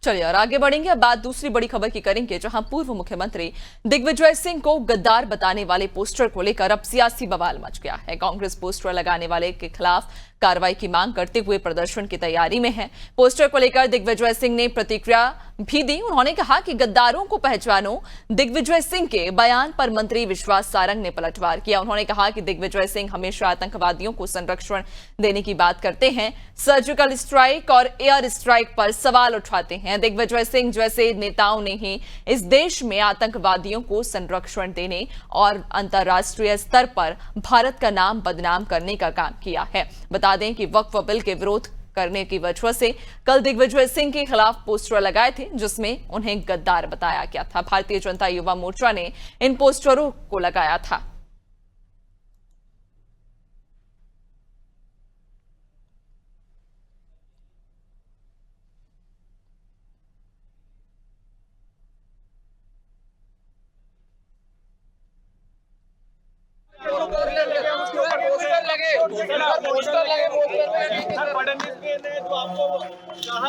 चलिए और आगे बढ़ेंगे। अब बात दूसरी बड़ी खबर की करेंगे, जहां पूर्व मुख्यमंत्री दिग्विजय सिंह को गद्दार बताने वाले पोस्टर को लेकर अब सियासी बवाल मच गया है। कांग्रेस पोस्टर लगाने वाले के खिलाफ कार्रवाई की मांग करते हुए प्रदर्शन की तैयारी में है। पोस्टर को लेकर दिग्विजय सिंह ने प्रतिक्रिया भी दी। उन्होंने कहा कि गद्दारों को पहचानो। दिग्विजय सिंह के बयान पर मंत्री विश्वास सारंग ने पलटवार किया। उन्होंने कहा कि दिग्विजय सिंह हमेशा आतंकवादियों को संरक्षण देने की बात करते हैं, सर्जिकल स्ट्राइक और एयर स्ट्राइक पर सवाल उठाते हैं। दिग्विजय सिंह जैसे नेताओं ने ही इस देश में आतंकवादियों को संरक्षण देने और अंतर्राष्ट्रीय स्तर पर भारत का नाम बदनाम करने का काम किया है। बता दें कि वक्फ बिल के विरोध करने की वजह से कल दिग्विजय सिंह के खिलाफ पोस्टर लगाए थे, जिसमें उन्हें गद्दार बताया गया था। भारतीय जनता युवा मोर्चा ने इन पोस्टरों को लगाया था।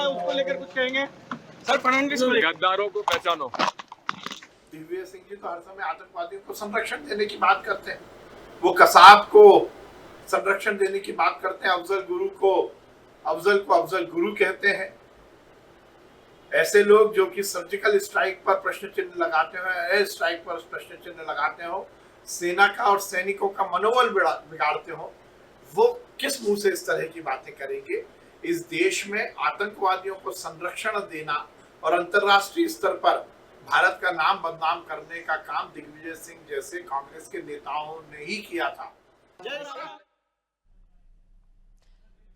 उसको लेकर कुछ कहेंगे सर? फडणवीस गद्दारों को पहचानो। दिग्विजय सिंह जी तो हर समय आतंकवादियों को संरक्षण देने की बात करते हैं। वो कसाब को संरक्षण देने की बात करते हैं। अफजल को अफजल गुरु कहते हैं। ऐसे लोग जो कि सर्जिकल स्ट्राइक पर प्रश्न चिन्ह लगाते हो, एयर स्ट्राइक पर प्रश्न चिन्ह लगाते हो, सेना का और सैनिकों का मनोबल बिगाड़ते हो, वो किस मुंह से इस तरह की बातें करेंगे? इस देश में आतंकवादियों को संरक्षण देना और अंतर्राष्ट्रीय स्तर पर भारत का नाम बदनाम करने का काम दिग्विजय सिंह जैसे कांग्रेस के नेताओं ने ही किया था।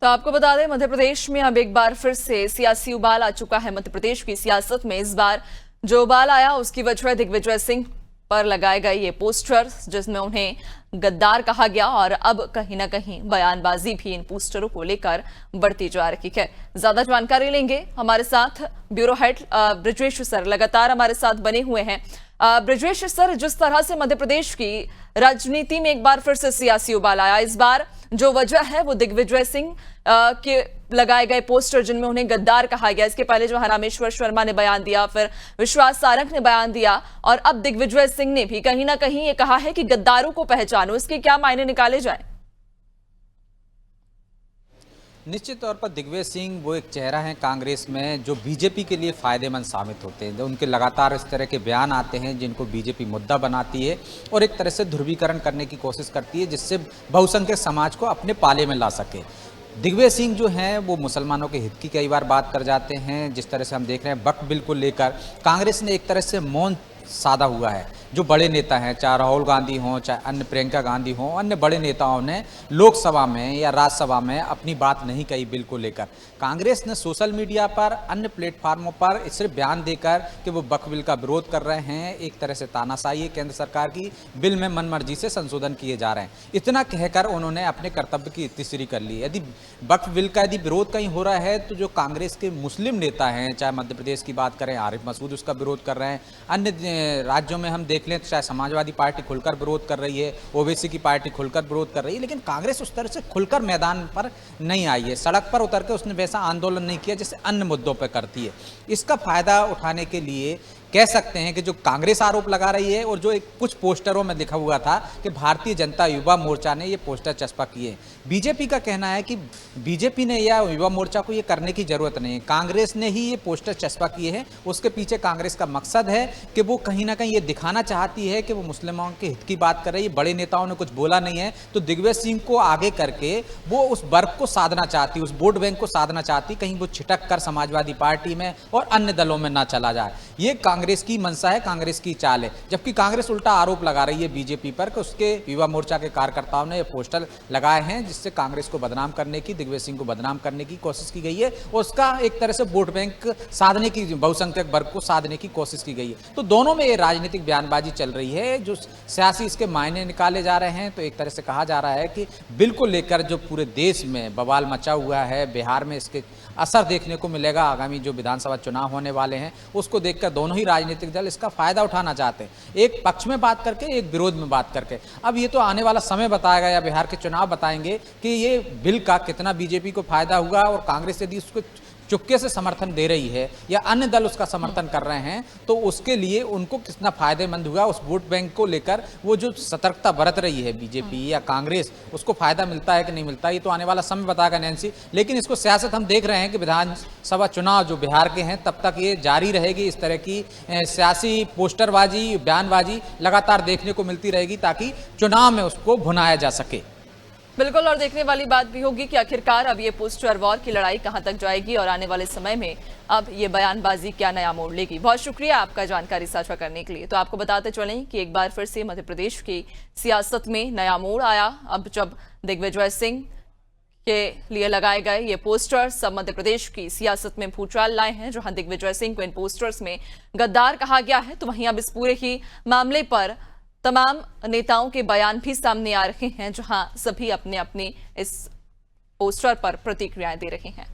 तो आपको बता दें, मध्य प्रदेश में अब एक बार फिर से सियासी उबाल आ चुका है। मध्य प्रदेश की सियासत में इस बार जो उबाल आया उसकी वजह दिग्विजय सिंह पर लगाए गए ये पोस्टर, जिसमें उन्हें गद्दार कहा गया और अब कहीं ना कहीं बयानबाजी भी इन पोस्टरों को लेकर बढ़ती जा रही है। ज्यादा जानकारी लेंगे, हमारे साथ ब्यूरो हेड ब्रजेश सर लगातार हमारे साथ बने हुए हैं। ब्रजेश सर, जिस तरह से मध्य प्रदेश की राजनीति में एक बार फिर से सियासी उबाल आया, इस बार जो वजह है वो दिग्विजय सिंह के लगाए गए पोस्टर जिनमें उन्हें गद्दार कहा गया। इसके पहले जो रामेश्वर शर्मा ने बयान दिया, फिर विश्वास सारंग ने बयान दिया और अब दिग्विजय सिंह ने भी कहीं ना कहीं ये कहा है कि गद्दारों को पहचानो। इसके क्या मायने निकाले जाएं? निश्चित तौर पर दिग्विजय सिंह वो एक चेहरा है कांग्रेस में जो बीजेपी के लिए फ़ायदेमंद साबित होते हैं। उनके लगातार इस तरह के बयान आते हैं जिनको बीजेपी मुद्दा बनाती है और एक तरह से ध्रुवीकरण करने की कोशिश करती है, जिससे बहुसंख्यक समाज को अपने पाले में ला सके। दिग्विजय सिंह जो हैं वो मुसलमानों के हित की कई बार बात कर जाते हैं। जिस तरह से हम देख रहे हैं वक्फ बिल को लेकर कांग्रेस ने एक तरह से मौन साधा हुआ है। जो बड़े नेता हैं, चाहे राहुल गांधी हों, चाहे अन्य प्रियंका गांधी हों, अन्य बड़े नेताओं ने लोकसभा में या राज्यसभा में अपनी बात नहीं कही बिल को लेकर। कांग्रेस ने सोशल मीडिया पर, अन्य प्लेटफार्मों पर सिर्फ बयान देकर कि वो वक्फ बिल का विरोध कर रहे हैं, एक तरह से तानाशाही है केंद्र सरकार की, बिल में मनमर्जी से संशोधन किए जा रहे हैं, इतना कहकर उन्होंने अपने कर्तव्य की इत्तिश्री कर ली। यदि वक्फ बिल का यदि विरोध कहीं हो रहा है तो जो कांग्रेस के मुस्लिम नेता हैं, चाहे मध्य प्रदेश की बात करें, आरिफ मसूद उसका विरोध कर रहे हैं, अन्य राज्यों में हम देख लें चाहे समाजवादी पार्टी खुलकर विरोध कर रही है, ओबीसी की पार्टी खुलकर विरोध कर रही है, लेकिन कांग्रेस उस तरह से खुलकर मैदान पर नहीं आई है। सड़क पर उतर के उसने वैसा आंदोलन नहीं किया जैसे अन्य मुद्दों पर करती है। इसका फायदा उठाने के लिए कह सकते हैं कि जो कांग्रेस आरोप लगा रही है और जो एक कुछ पोस्टरों में लिखा हुआ था कि भारतीय जनता युवा मोर्चा ने ये पोस्टर चस्पा किए। बीजेपी का कहना है कि बीजेपी ने या युवा मोर्चा को ये करने की जरूरत नहीं है, कांग्रेस ने ही ये पोस्टर चस्पा किए हैं। उसके पीछे कांग्रेस का मकसद है कि वो कहीं ना कहीं ये दिखाना चाहती है कि वो मुसलमानों के हित की बात कर रही है। बड़े नेताओं ने कुछ बोला नहीं है तो दिग्विजय सिंह को आगे करके वो उस वर्ग को साधना चाहती, उस वोट बैंक को साधना चाहती, कहीं वो छिटक कर समाजवादी पार्टी में और अन्य दलों में ना चला जाए। ये कांग्रेस की मंशा है, कांग्रेस की चाल है। जबकि कांग्रेस उल्टा आरोप लगा रही है बीजेपी पर कि उसके युवा मोर्चा के कार्यकर्ताओं ने ये पोस्टर लगाए हैं जिससे कांग्रेस को बदनाम करने की, दिग्विजय सिंह को बदनाम करने की कोशिश की गई है और उसका एक तरह से वोट बैंक साधने की, बहुसंख्यक वर्ग को साधने की कोशिश की गई है। तो दोनों में ये राजनीतिक बयानबाजी चल रही है, जो सियासी इसके मायने निकाले जा रहे हैं। तो एक तरह से कहा जा रहा है कि बिल को लेकर जो पूरे देश में बवाल मचा हुआ है, बिहार में इसके असर देखने को मिलेगा। आगामी जो विधानसभा चुनाव होने वाले हैं उसको देखकर दोनों ही राजनीतिक दल इसका फायदा उठाना चाहते हैं, एक पक्ष में बात करके, एक विरोध में बात करके। अब ये तो आने वाला समय बताएगा या बिहार के चुनाव बताएंगे कि ये बिल का कितना बीजेपी को फायदा हुआ और कांग्रेस यदि उसको चुपके से समर्थन दे रही है या अन्य दल उसका समर्थन कर रहे हैं, तो उसके लिए उनको कितना फायदेमंद हुआ, उस वोट बैंक को लेकर वो जो सतर्कता बरत रही है बीजेपी या कांग्रेस, उसको फायदा मिलता है कि नहीं मिलता, ये तो आने वाला समय बताएगा नैन्सी। लेकिन इसको सियासत हम देख रहे हैं कि विधानसभा चुनाव जो बिहार के हैं तब तक ये जारी रहेगी, इस तरह की सियासी पोस्टरबाजी, बयानबाजी लगातार देखने को मिलती रहेगी ताकि चुनाव में उसको भुनाया जा सके। बिल्कुल, और देखने वाली बात भी होगी कि आखिरकार अब ये पोस्टर वॉर की लड़ाई कहां तक जाएगी और आने वाले समय में अब ये बयानबाजी क्या नया मोड़ लेगी। बहुत शुक्रिया आपका जानकारी साझा करने के लिए। तो आपको बताते चलें कि एक बार फिर से मध्य प्रदेश की सियासत में नया मोड़ आया, अब जब दिग्विजय सिंह के लिए लगाए गए ये पोस्टर सब मध्य प्रदेश की सियासत में भूचाल लाए हैं। जहां दिग्विजय सिंह को इन पोस्टर्स में गद्दार कहा गया है, तो वहीं अब इस पूरे ही मामले पर तमाम नेताओं के बयान भी सामने आ रहे हैं, जहां सभी अपने अपने इस पोस्टर पर प्रतिक्रियाएं दे रहे हैं।